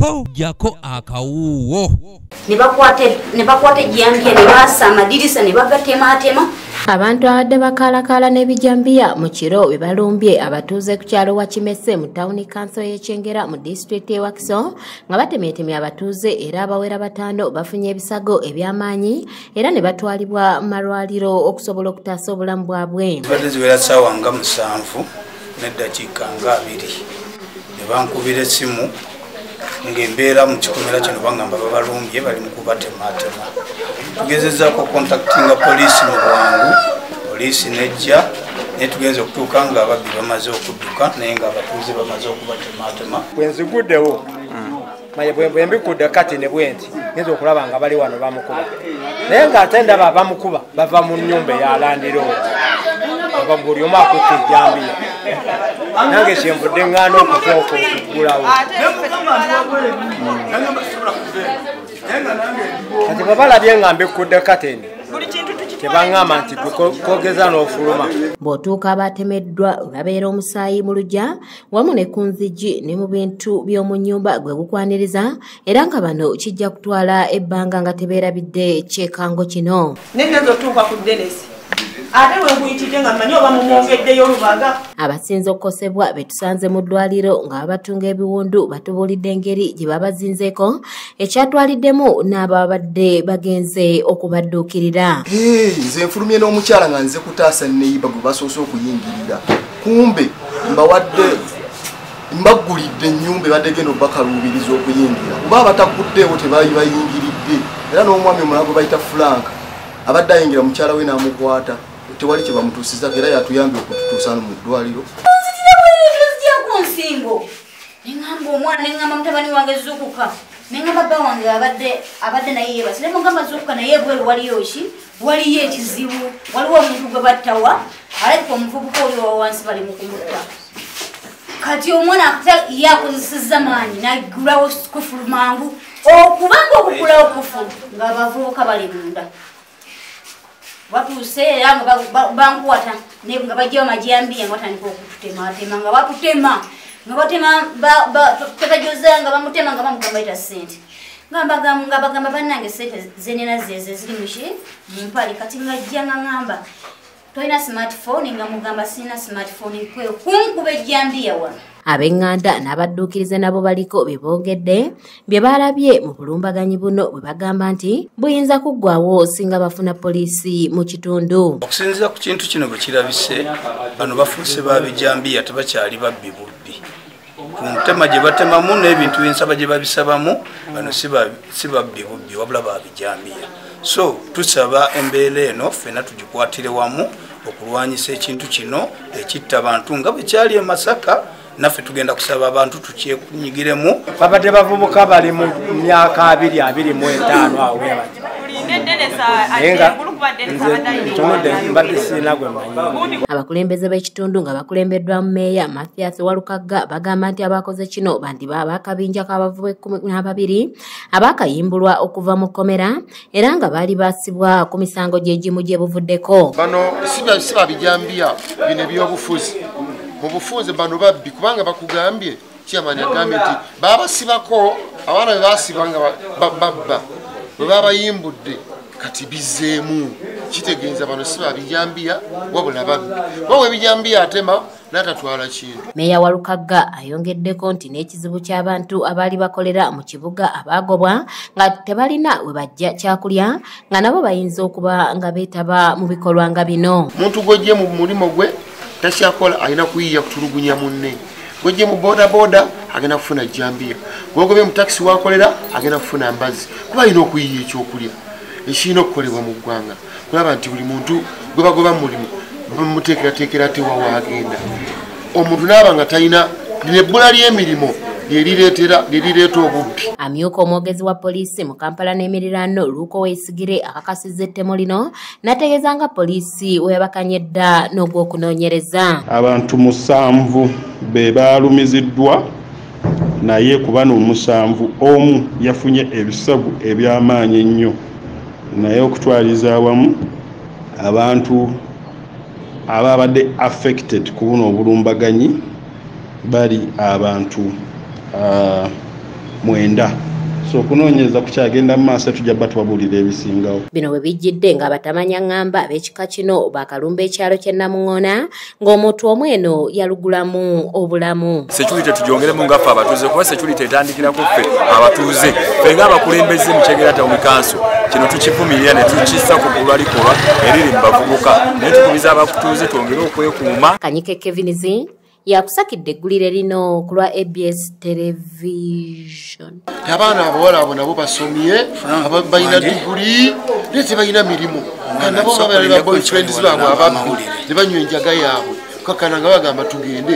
po jako akawuwo ne bakwate ejjambiya ne baasa amadirisa ne bagatematema. Abantu abadde bakaalakaala n'ebijambiya mu kiro bwe balumbye abatuuze ku kyalo wa Kimese mu tawuni kanso y'e Kyengera mu disitulikiti y'e Wakiso nga batemyetemye abatuuze era abawera 5 bafunye ebisago eby'amaanyi era ne batwalibwa mu malwaliro okusobola okutaasa obulamu bwabwe. Badde ziwera ssaawa nga 7 n'eddakiika nga 2 ne bankubira essimu ng'embeera mu kikomera kino bangamba babalumbye bali mu kubatematema. Tugezezzaako contactinga poliisi mu bwangu, poliisi nejja naye tugenze okutuuka nga ababbi bamaze okudduka naye nga abatuuze bamaze okubatematema. Bwe nziguddewo bwe mbikudde kati ne bwenti ngenza okulaba nga bali wano bamukuba naye ng'ate ndaba bamukuba bava mu nnyumba eya landiroozi aba buli omu akutte ejjambiya nange kyenvudde ŋŋaana okufa okugulawo kati bwe balabye nga mbikudde kateni tebaŋŋamba nti kogeza n'ofuluma. Bw'otuuka abatemeddwa babeera omusaayi mu luggya wamu ne ku nzigi ne mu bintu by'omu nnyumba gwe gukwaniriza era nga bano kijja kutwala ebbanga nga tebeerabidde kyekango kino. Nengezo otuuka ku Denesi ate we nkuyitidde nga mmanyi oba mumwongeddeyo lubaga. Abasinze okukosebwa be tusanze mu ddwaliro nga babatunga ebiwundu batubuulidde engeri gye babazinzeeko ekyatwaliddemu n'ababadde bagenze okubadduukirira. Nze nfulumye n'omukyala nga nze kutaasa neyiba gwe basoose okuyingirira kumbe mbaggulidde ennyumba ebadde genda obakaluubiriza okuyingira kuba abataguddeewo tebaali bayingiridde era n'omwami omulala gwe bayita Frank abadde ayingira mukyala we n'amukwata tewali kye bamutuusiza era yatuyambye okututuusa mu ddwaliro. Ku nsingo neŋŋamba omwana neŋŋamba mutabani wange Zukuka neŋŋamba bba wange abadde naye yeebase naye mugamba Zukuka naye ebweru waliyo ekizibu waliwo omuntu gwe battawa alabika omuvubuka oli wa wansi bali mu kumutta. Kati omwana ye akozesezza maanyi n'aggulawo kufulu mangu okubanga okugulawo kufulu ng'abavubuka bali munda. Batuuse era nga bankuwata nga bajjawo majambiya nga batandika okututematema nga batutema nga batema tebajooza nga bamutema nga bamugamba ita ssente nga bagamba bannange ssente zenena zeze ziri mu mpale kati ngajja nga ŋŋamba tolina smartphone nga mugamba sirina smartphone kunkuba ejjambiya wano. Ab'eŋŋanda n'abadduukirize nabo baliko bye boogedde bye balabye mu bulumbaganyi buno bwe bagamba nti buyinza kuggwawo singa bafuna poliisi mu kitundu. Okusinziira ku kintu kino bwe kirabise bano bafuuse babijambiya tebakyali babbi bubbi ku ntema gye batemamu n'ebintu byensaba gye babisabamu bano si babbi bubbi wabula babijambiya. So tusaba embeera eno ffenna tugikwatire wamu okulwanyisa ekintu kino ekitta abantu nga bwe kyali e Masaka naffe tugenda kusaba abantu tukyenyigiremu. Babadde bavubuka bali mu myaka 25 awo bati abakulembeze b'ekitundu nga bakulembeddwamu Meeya Mathias Walukagga bagamba nti abakoze kino bandiba ab'akabinja k'abavubi 12 abakayimbulwa okuva mu kkomera era nga baali basibwa ku misango gy'egimu gye buvuddeko. Bano si babijambiya bino ebyobufuzi mu bufunze bano babbi kubanga bakugambye kyamanya agambye nti babasibako abaana bebasiba nga babba bwe babayimbudde kati bizeemu kitegeeza bano si babijambiya wabula babbi wawe ebijambiya atema n'atatwala kintu. Meeya Walukagga ayongeddeko nti n'ekizibu ky'abantu abaali bakolera mu kibuga abagobwa nga tebalina we bajja kyakulya nga nabo bayinza okuba nga beetaba mu bikolwa nga bino. Omuntu gw'ojje mu mulimo gwe tasyakola alina kuyiya kutulugunya munne gw'ojje mu bodaboda agenda kufuna jambiya gw'ogobye mu takisi wakolera agenda kufuna mbazi kuba alina okuyiya ekyokulya ekirina okukolebwa mu ggwanga kulaba nti buli muntu gwe bagoba mu mulimu bamuteekerateekera ate wa waagenda omuntu n'aba nga talina ebbula ly'emirimu lyerireeta obubbi. Amyuka omwogezi wa poliisi mu Kampala n'emiriraano Luuko Weesigire akakasizza ettemo lino n'ategeeza nga poliisi we yabakanyedda n'ogw'okunoonyereza. Abantu 7 be baalumiziddwa naye ku bano 7 omu yafunye ebisago eby'amaanyi ennyo naye okutwaliza awamu abantu ababadde affected ku buno obulumbaganyi bali abantu 9. So okunoonyereza kukyagenda mu maaso tujja batubabuulira ebisingawo. Bino bwe bijjidde nga batamanya ngamba ab'ekika kino bakalumba ekyalo ky'e Namuŋŋona ng'omuntu omu eno yalugulamu obulamu. Security tugyongeremu ngaffe abatuuze kuba security etandikira ku ffe abatuuze. Ffe ng'abakulembeze mu Kyengera Town Council kino tukivumirira ne tukissa ku ggulwa likolwa eriri mu bavubuka. Naye tukubiza abatuuze twongere okwekuuma. Kanyike Kevinizi yakusakidde eggulire lino ku lwa ABS Television. Abaana abawala abo nabo basomye balina diguli naye tebalina mirimu nabo babeera boyfriends baabwe ababbi ne banywa enjaga yaabwe kakana nga bagamba tugende